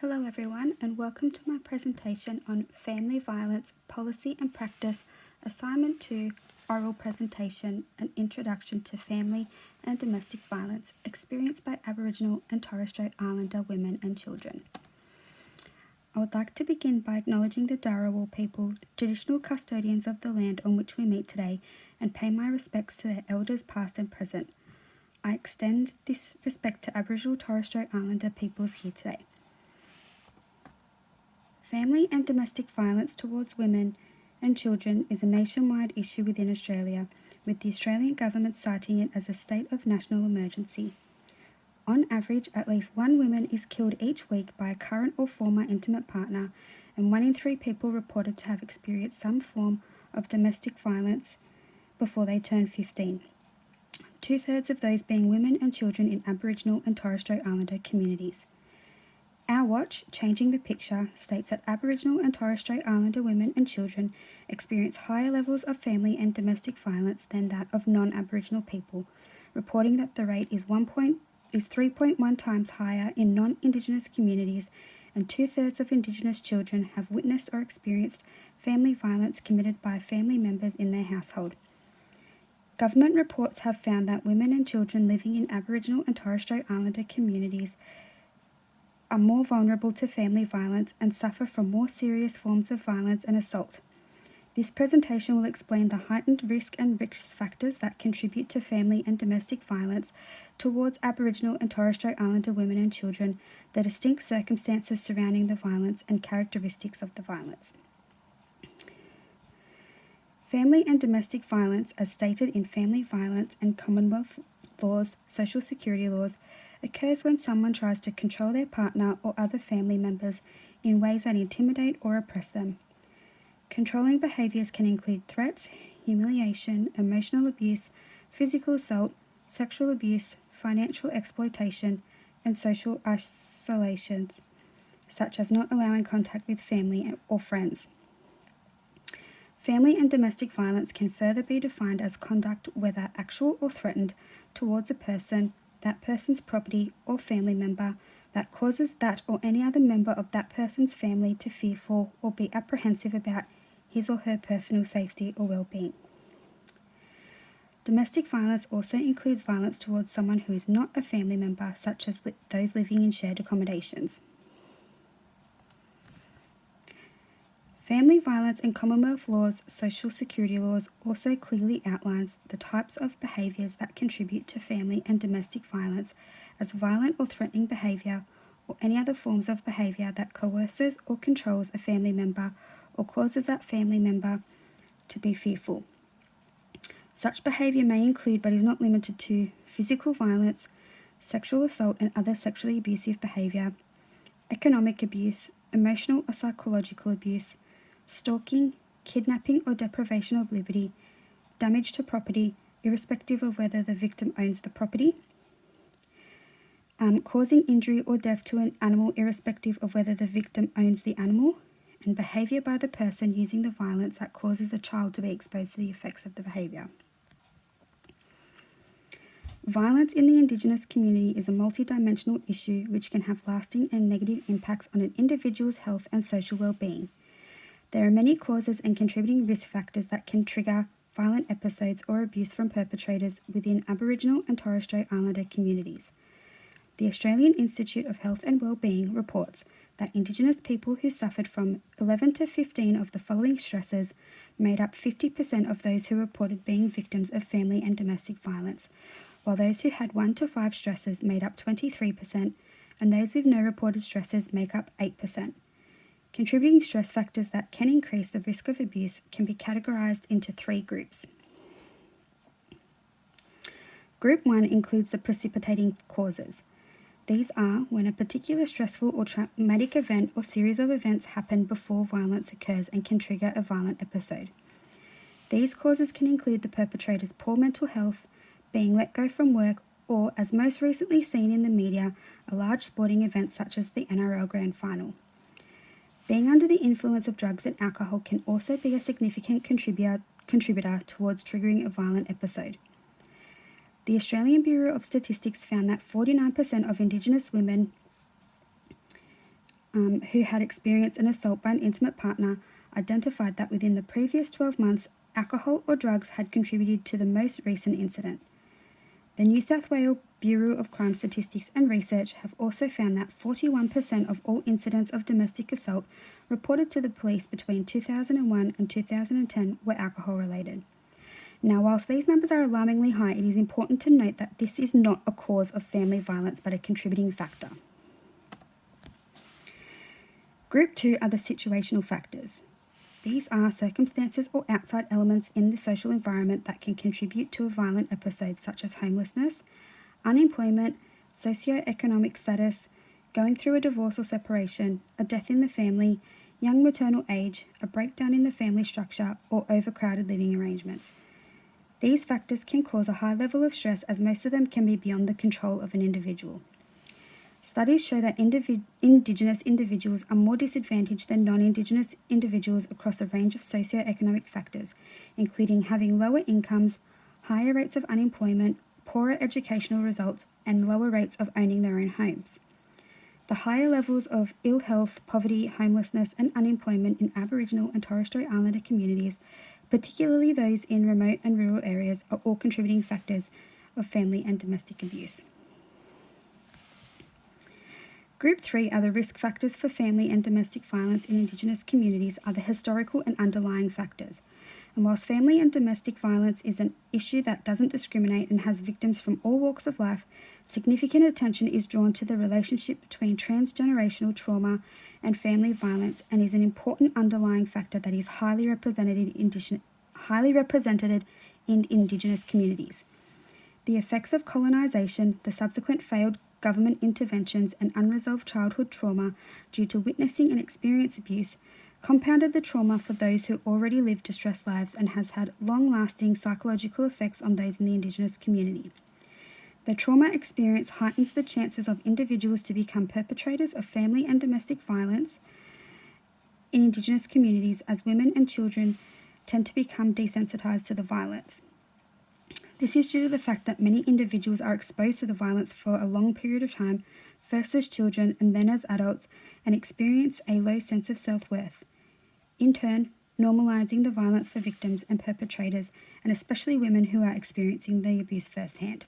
Hello everyone and welcome to my presentation on Family Violence Policy and Practice, Assignment 2, Oral Presentation, An Introduction to Family and Domestic Violence experienced by Aboriginal and Torres Strait Islander women and children. I would like to begin by acknowledging the Dharawal people, traditional custodians of the land on which we meet today, and pay my respects to their elders past and present. I extend this respect to Aboriginal Torres Strait Islander peoples here today. Family and domestic violence towards women and children is a nationwide issue within Australia, with the Australian government citing it as a state of national emergency. On average, at least one woman is killed each week by a current or former intimate partner, and 1 in 3 people reported to have experienced some form of domestic violence before they turn 15. 2/3 of those being women and children in Aboriginal and Torres Strait Islander communities. Our watch, Changing the Picture, states that Aboriginal and Torres Strait Islander women and children experience higher levels of family and domestic violence than that of non-Aboriginal people, reporting that the rate is 3.1 times higher in non-Indigenous communities, and 2/3 of Indigenous children have witnessed or experienced family violence committed by family members in their household. Government reports have found that women and children living in Aboriginal and Torres Strait Islander communities are more vulnerable to family violence and suffer from more serious forms of violence and assault. This presentation will explain the heightened risk and risk factors that contribute to family and domestic violence towards Aboriginal and Torres Strait Islander women and children, the distinct circumstances surrounding the violence and characteristics of the violence. Family and domestic violence, as stated in Family Violence and Commonwealth laws, Social Security laws, occurs when someone tries to control their partner or other family members in ways that intimidate or oppress them. Controlling behaviours can include threats, humiliation, emotional abuse, physical assault, sexual abuse, financial exploitation, and social isolations, such as not allowing contact with family or friends. Family and domestic violence can further be defined as conduct, whether actual or threatened, towards a person, that person's property or family member, that causes that or any other member of that person's family to fearful or be apprehensive about his or her personal safety or well-being. Domestic violence also includes violence towards someone who is not a family member, such as those living in shared accommodations. Family violence and Commonwealth laws, Social Security laws also clearly outlines the types of behaviours that contribute to family and domestic violence as violent or threatening behaviour or any other forms of behaviour that coerces or controls a family member or causes that family member to be fearful. Such behaviour may include, but is not limited to, physical violence, sexual assault and other sexually abusive behaviour, economic abuse, emotional or psychological abuse, stalking, kidnapping or deprivation of liberty, damage to property, irrespective of whether the victim owns the property, causing injury or death to an animal irrespective of whether the victim owns the animal, and behaviour by the person using the violence that causes a child to be exposed to the effects of the behaviour. Violence in the Indigenous community is a multidimensional issue which can have lasting and negative impacts on an individual's health and social well-being. There are many causes and contributing risk factors that can trigger violent episodes or abuse from perpetrators within Aboriginal and Torres Strait Islander communities. The Australian Institute of Health and Wellbeing reports that Indigenous people who suffered from 11 to 15 of the following stresses made up 50% of those who reported being victims of family and domestic violence, while those who had 1 to 5 stresses made up 23%, and those with no reported stresses make up 8%. Contributing stress factors that can increase the risk of abuse can be categorised into 3 groups. Group 1 includes the precipitating causes. These are when a particular stressful or traumatic event or series of events happen before violence occurs and can trigger a violent episode. These causes can include the perpetrator's poor mental health, being let go from work, or, as most recently seen in the media, a large sporting event such as the NRL Grand Final. Being under the influence of drugs and alcohol can also be a significant contributor towards triggering a violent episode. The Australian Bureau of Statistics found that 49% of Indigenous women who had experienced an assault by an intimate partner identified that within the previous 12 months, alcohol or drugs had contributed to the most recent incident. The New South Wales Bureau of Crime Statistics and Research have also found that 41% of all incidents of domestic assault reported to the police between 2001 and 2010 were alcohol-related. Now, whilst these numbers are alarmingly high, it is important to note that this is not a cause of family violence but a contributing factor. Group 2 are the situational factors. These are circumstances or outside elements in the social environment that can contribute to a violent episode, such as homelessness, unemployment, socio-economic status, going through a divorce or separation, a death in the family, young maternal age, a breakdown in the family structure, or overcrowded living arrangements. These factors can cause a high level of stress, as most of them can be beyond the control of an individual. Studies show that Indigenous individuals are more disadvantaged than non-Indigenous individuals across a range of socio-economic factors, including having lower incomes, higher rates of unemployment, poorer educational results, and lower rates of owning their own homes. The higher levels of ill health, poverty, homelessness, and unemployment in Aboriginal and Torres Strait Islander communities, particularly those in remote and rural areas, are all contributing factors of family and domestic abuse. Group 3 are the risk factors for family and domestic violence in Indigenous communities are the historical and underlying factors. And whilst family and domestic violence is an issue that doesn't discriminate and has victims from all walks of life, significant attention is drawn to the relationship between transgenerational trauma and family violence and is an important underlying factor that is highly represented in Indigenous communities. The effects of colonisation, the subsequent failed government interventions and unresolved childhood trauma due to witnessing and experience abuse compounded the trauma for those who already live distressed lives and has had long-lasting psychological effects on those in the Indigenous community. The trauma experience heightens the chances of individuals to become perpetrators of family and domestic violence in Indigenous communities, as women and children tend to become desensitised to the violence. This is due to the fact that many individuals are exposed to the violence for a long period of time, first as children and then as adults, and experience a low sense of self-worth. In turn, normalising the violence for victims and perpetrators, and especially women who are experiencing the abuse firsthand.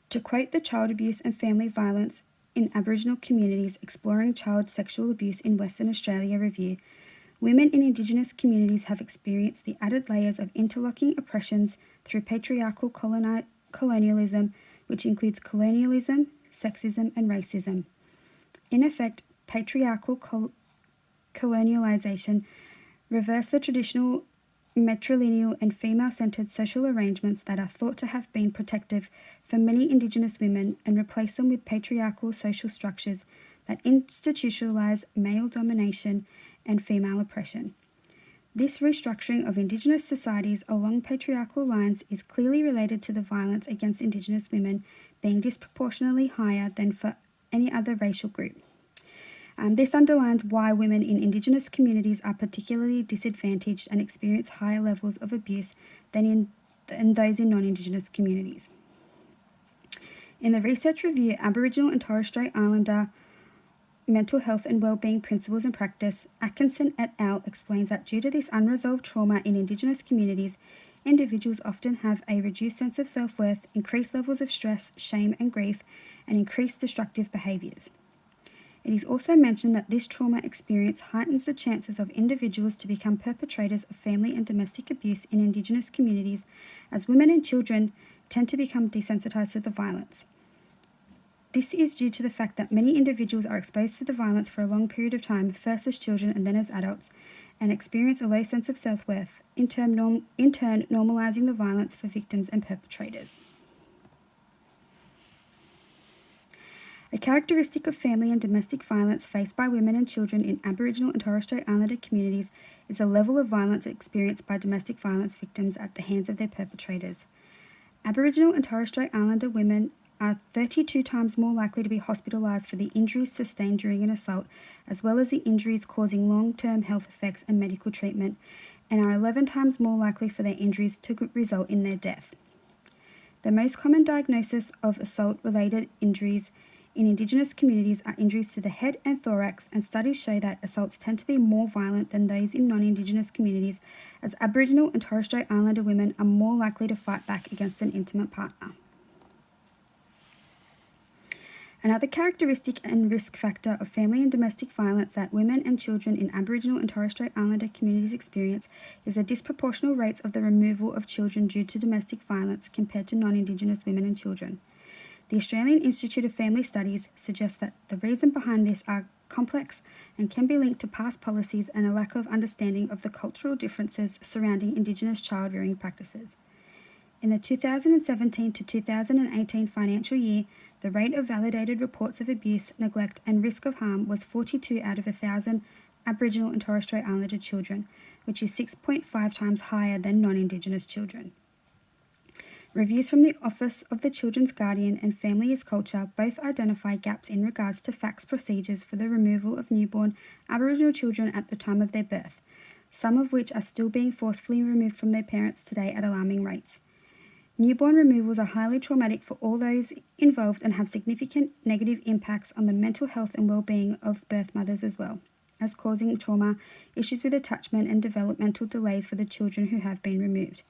To quote the Child Abuse and Family Violence in Aboriginal Communities Exploring Child Sexual Abuse in Western Australia review, women in Indigenous communities have experienced the added layers of interlocking oppressions through patriarchal colonialism, which includes colonialism, sexism, and racism. In effect, patriarchal colonialisation reversed the traditional matrilineal and female-centred social arrangements that are thought to have been protective for many Indigenous women and replaced them with patriarchal social structures that institutionalise male domination and female oppression. This restructuring of Indigenous societies along patriarchal lines is clearly related to the violence against Indigenous women being disproportionately higher than for any other racial group. This underlines why women in Indigenous communities are particularly disadvantaged and experience higher levels of abuse than those in non-Indigenous communities. In the research review, Aboriginal and Torres Strait Islander Mental Health and Wellbeing Principles and Practice, Atkinson et al. Explains that due to this unresolved trauma in Indigenous communities, individuals often have a reduced sense of self-worth, increased levels of stress, shame and grief, and increased destructive behaviours. It is also mentioned that this trauma experience heightens the chances of individuals to become perpetrators of family and domestic abuse in Indigenous communities, as women and children tend to become desensitised to the violence. This is due to the fact that many individuals are exposed to the violence for a long period of time, first as children and then as adults, and experience a low sense of self-worth, in turn normalising the violence for victims and perpetrators. A characteristic of family and domestic violence faced by women and children in Aboriginal and Torres Strait Islander communities is a level of violence experienced by domestic violence victims at the hands of their perpetrators. Aboriginal and Torres Strait Islander women are 32 times more likely to be hospitalised for the injuries sustained during an assault, as well as the injuries causing long-term health effects and medical treatment, and are 11 times more likely for their injuries to result in their death. The most common diagnosis of assault-related injuries in Indigenous communities are injuries to the head and thorax, and studies show that assaults tend to be more violent than those in non-Indigenous communities, as Aboriginal and Torres Strait Islander women are more likely to fight back against an intimate partner. Another characteristic and risk factor of family and domestic violence that women and children in Aboriginal and Torres Strait Islander communities experience is the disproportional rates of the removal of children due to domestic violence compared to non-Indigenous women and children. The Australian Institute of Family Studies suggests that the reason behind this are complex and can be linked to past policies and a lack of understanding of the cultural differences surrounding Indigenous child-rearing practices. In the 2017 to 2018 financial year, the rate of validated reports of abuse, neglect and risk of harm was 42 out of 1,000 Aboriginal and Torres Strait Islander children, which is 6.5 times higher than non-Indigenous children. Reviews from the Office of the Children's Guardian and Family is Culture both identify gaps in regards to fax procedures for the removal of newborn Aboriginal children at the time of their birth, some of which are still being forcefully removed from their parents today at alarming rates. Newborn removals are highly traumatic for all those involved and have significant negative impacts on the mental health and well-being of birth mothers as well, as causing trauma, issues with attachment and developmental delays for the children who have been removed.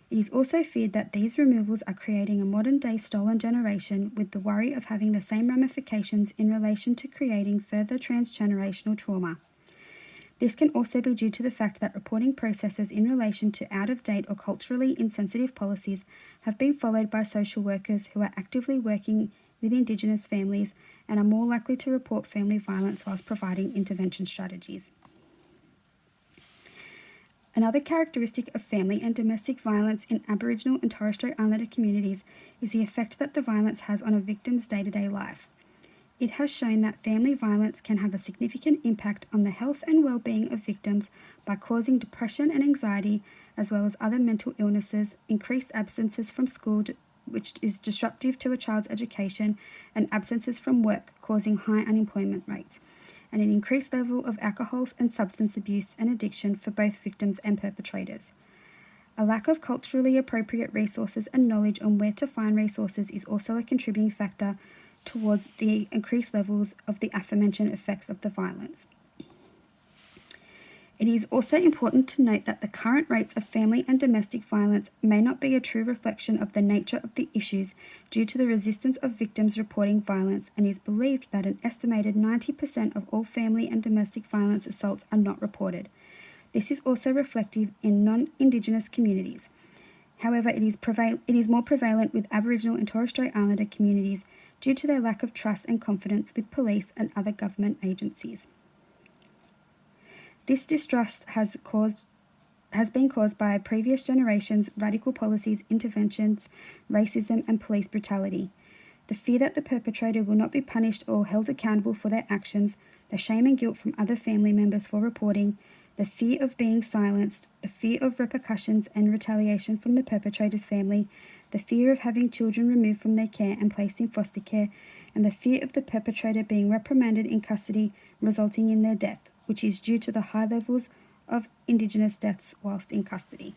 It is also feared that these removals are creating a modern-day stolen generation with the worry of having the same ramifications in relation to creating further transgenerational trauma. This can also be due to the fact that reporting processes in relation to out-of-date or culturally insensitive policies have been followed by social workers who are actively working with Indigenous families and are more likely to report family violence whilst providing intervention strategies. Another characteristic of family and domestic violence in Aboriginal and Torres Strait Islander communities is the effect that the violence has on a victim's day-to-day life. It has shown that family violence can have a significant impact on the health and well-being of victims by causing depression and anxiety, as well as other mental illnesses, increased absences from school, which is disruptive to a child's education, and absences from work, causing high unemployment rates, and an increased level of alcohol and substance abuse and addiction for both victims and perpetrators. A lack of culturally appropriate resources and knowledge on where to find resources is also a contributing factor towards the increased levels of the aforementioned effects of the violence. It is also important to note that the current rates of family and domestic violence may not be a true reflection of the nature of the issues due to the resistance of victims reporting violence, and is believed that an estimated 90% of all family and domestic violence assaults are not reported. This is also reflective in non-Indigenous communities. However, it is more prevalent with Aboriginal and Torres Strait Islander communities due to their lack of trust and confidence with police and other government agencies. This distrust has been caused by previous generations' radical policies, interventions, racism and police brutality. The fear that the perpetrator will not be punished or held accountable for their actions, the shame and guilt from other family members for reporting, the fear of being silenced, the fear of repercussions and retaliation from the perpetrator's family, the fear of having children removed from their care and placed in foster care, and the fear of the perpetrator being reprimanded in custody, resulting in their death, which is due to the high levels of Indigenous deaths whilst in custody.